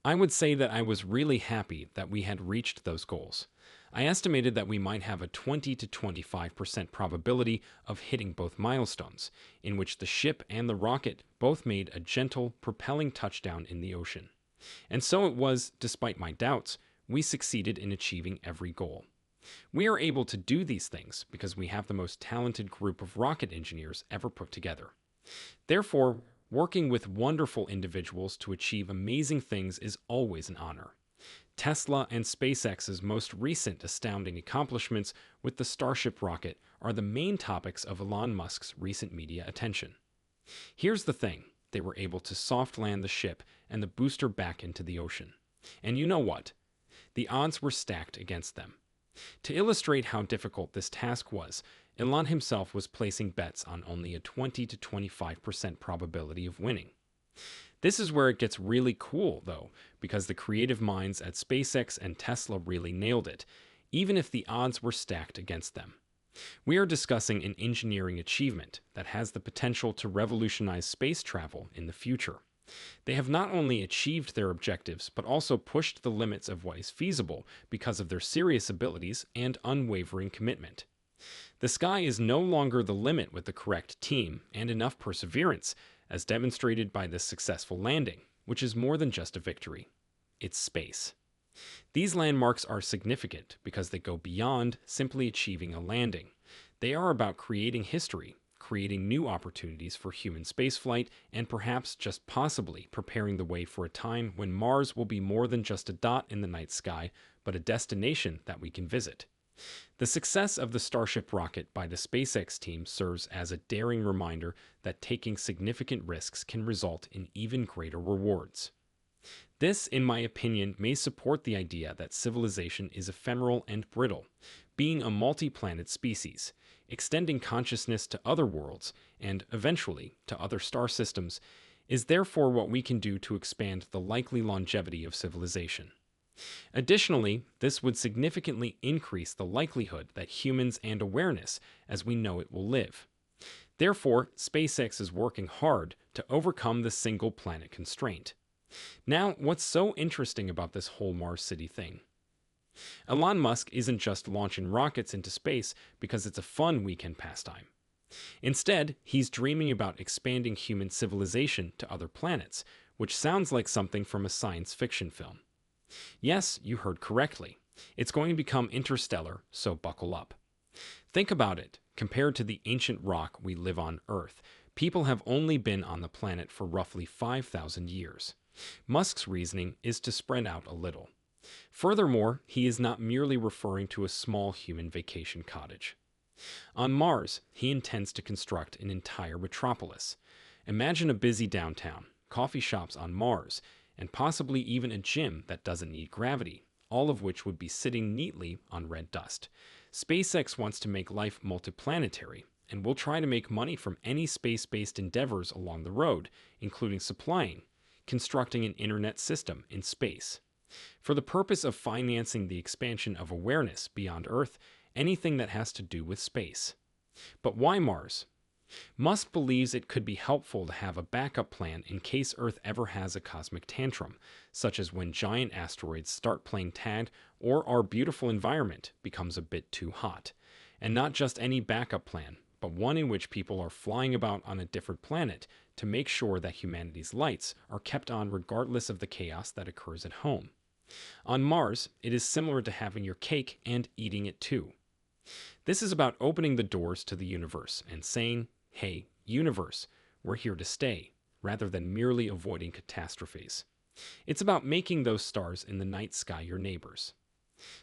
I would say that I was really happy that we had reached those goals. I estimated that we might have a 20 to 25% probability of hitting both milestones, in which the ship and the rocket both made a gentle, propelling touchdown in the ocean. And so it was, despite my doubts, we succeeded in achieving every goal. We are able to do these things because we have the most talented group of rocket engineers ever put together. Therefore, working with wonderful individuals to achieve amazing things is always an honor. Tesla and SpaceX's most recent astounding accomplishments with the Starship rocket are the main topics of Elon Musk's recent media attention. Here's the thing, they were able to soft land the ship and the booster back into the ocean. And you know what? The odds were stacked against them. To illustrate how difficult this task was, Elon himself was placing bets on only a 20 to 25% probability of winning. This is where it gets really cool, though, because the creative minds at SpaceX and Tesla really nailed it, even if the odds were stacked against them. We are discussing an engineering achievement that has the potential to revolutionize space travel in the future. They have not only achieved their objectives, but also pushed the limits of what is feasible because of their serious abilities and unwavering commitment. The sky is no longer the limit with the correct team and enough perseverance, as demonstrated by this successful landing, which is more than just a victory. It's space. These landmarks are significant because they go beyond simply achieving a landing. They are about creating history, creating new opportunities for human spaceflight, and perhaps just possibly preparing the way for a time when Mars will be more than just a dot in the night sky, but a destination that we can visit. The success of the Starship rocket by the SpaceX team serves as a daring reminder that taking significant risks can result in even greater rewards. This, in my opinion, may support the idea that civilization is ephemeral and brittle, being a multi-planet species, extending consciousness to other worlds, and, eventually, to other star systems, is therefore what we can do to expand the likely longevity of civilization. Additionally, this would significantly increase the likelihood that humans and awareness as we know it will live. Therefore, SpaceX is working hard to overcome the single planet constraint. Now, what's so interesting about this whole Mars City thing? Elon Musk isn't just launching rockets into space because it's a fun weekend pastime. Instead, he's dreaming about expanding human civilization to other planets, which sounds like something from a science fiction film. Yes, you heard correctly. It's going to become interstellar, so buckle up. Think about it. Compared to the ancient rock we live on Earth, people have only been on the planet for roughly 5,000 years. Musk's reasoning is to spread out a little. Furthermore, he is not merely referring to a small human vacation cottage. On Mars, he intends to construct an entire metropolis. Imagine a busy downtown, coffee shops on Mars, and possibly even a gym that doesn't need gravity, all of which would be sitting neatly on red dust. SpaceX wants to make life multiplanetary, and will try to make money from any space-based endeavors along the road, including supplying, constructing an internet system in space. For the purpose of financing the expansion of awareness beyond Earth, anything that has to do with space. But why Mars? Musk believes it could be helpful to have a backup plan in case Earth ever has a cosmic tantrum, such as when giant asteroids start playing tag or our beautiful environment becomes a bit too hot. And not just any backup plan, but one in which people are flying about on a different planet to make sure that humanity's lights are kept on regardless of the chaos that occurs at home. On Mars, it is similar to having your cake and eating it too. This is about opening the doors to the universe and saying, hey, universe, we're here to stay, rather than merely avoiding catastrophes. It's about making those stars in the night sky your neighbors.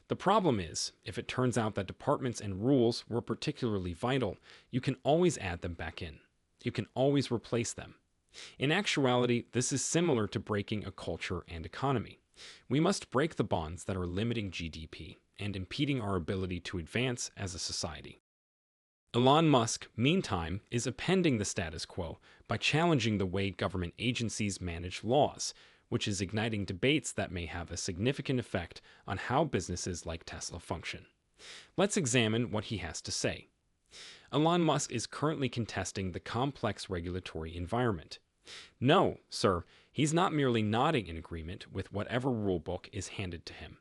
The problem is, if it turns out that departments and rules were particularly vital, you can always add them back in. You can always replace them. In actuality, this is similar to breaking a culture and economy. We must break the bonds that are limiting GDP and impeding our ability to advance as a society. Elon Musk, meantime, is appending the status quo by challenging the way government agencies manage laws, which is igniting debates that may have a significant effect on how businesses like Tesla function. Let's examine what he has to say. Elon Musk is currently contesting the complex regulatory environment. No, sir, he's not merely nodding in agreement with whatever rulebook is handed to him.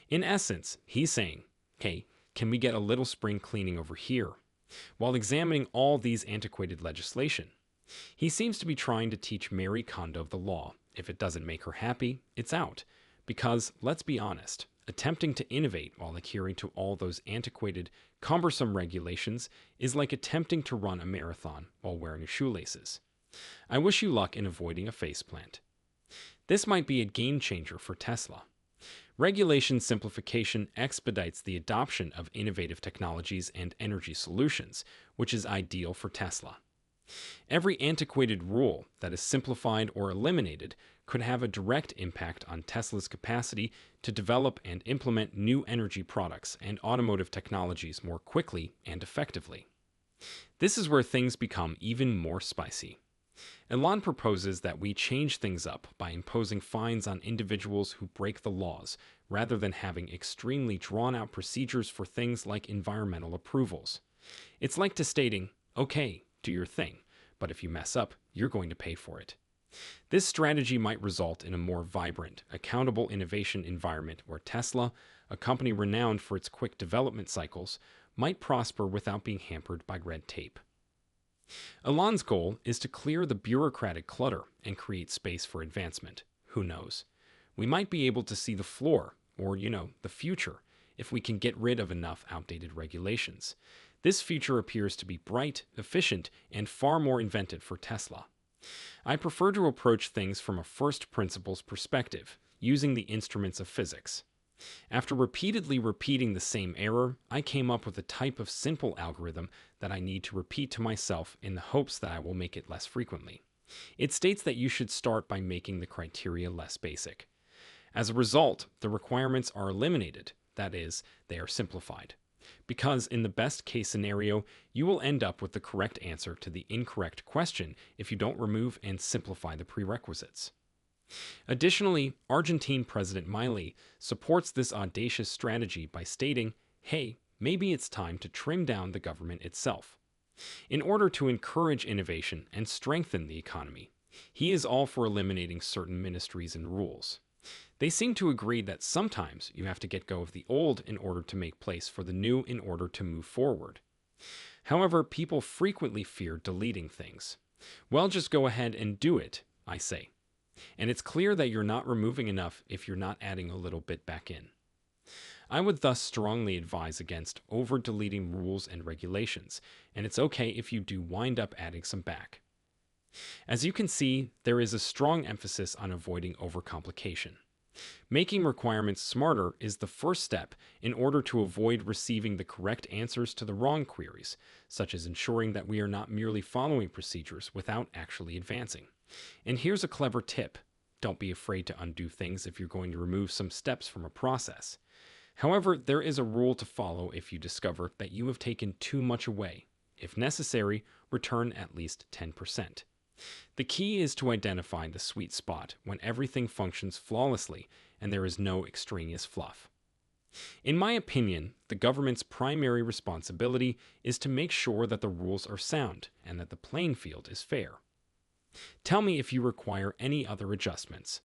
In essence, he's saying, hey, can we get a little spring cleaning over here? While examining all these antiquated legislation, he seems to be trying to teach Mary Kondo the law. If it doesn't make her happy, it's out. Because, let's be honest, attempting to innovate while adhering to all those antiquated, cumbersome regulations is like attempting to run a marathon while wearing shoelaces. I wish you luck in avoiding a faceplant. This might be a game changer for Tesla. Regulation simplification expedites the adoption of innovative technologies and energy solutions, which is ideal for Tesla. Every antiquated rule that is simplified or eliminated could have a direct impact on Tesla's capacity to develop and implement new energy products and automotive technologies more quickly and effectively. This is where things become even more spicy. Elon proposes that we change things up by imposing fines on individuals who break the laws, rather than having extremely drawn-out procedures for things like environmental approvals. It's like to stating, okay, do your thing, but if you mess up, you're going to pay for it. This strategy might result in a more vibrant, accountable innovation environment where Tesla, a company renowned for its quick development cycles, might prosper without being hampered by red tape. Elon's goal is to clear the bureaucratic clutter and create space for advancement. Who knows? We might be able to see the floor, or, the future, if we can get rid of enough outdated regulations. This future appears to be bright, efficient, and far more inventive for Tesla. I prefer to approach things from a first principles perspective, using the instruments of physics. After repeatedly repeating the same error, I came up with a type of simple algorithm that I need to repeat to myself in the hopes that I will make it less frequently. It states that you should start by making the criteria less basic. As a result, the requirements are eliminated, that is, they are simplified. Because in the best case scenario, you will end up with the correct answer to the incorrect question if you don't remove and simplify the prerequisites. Additionally, Argentine President Milei supports this audacious strategy by stating, hey, maybe it's time to trim down the government itself. In order to encourage innovation and strengthen the economy, he is all for eliminating certain ministries and rules. They seem to agree that sometimes you have to get go of the old in order to make place for the new in order to move forward. However, people frequently fear deleting things. Well, just go ahead and do it, I say. And it's clear that you're not removing enough if you're not adding a little bit back in. I would thus strongly advise against over-deleting rules and regulations, and it's okay if you do wind up adding some back. As you can see, there is a strong emphasis on avoiding overcomplication. Making requirements smarter is the first step in order to avoid receiving the correct answers to the wrong queries, such as ensuring that we are not merely following procedures without actually advancing. And here's a clever tip. Don't be afraid to undo things if you're going to remove some steps from a process. However, there is a rule to follow if you discover that you have taken too much away. If necessary, return at least 10%. The key is to identify the sweet spot when everything functions flawlessly and there is no extraneous fluff. In my opinion, the government's primary responsibility is to make sure that the rules are sound and that the playing field is fair. Tell me if you require any other adjustments.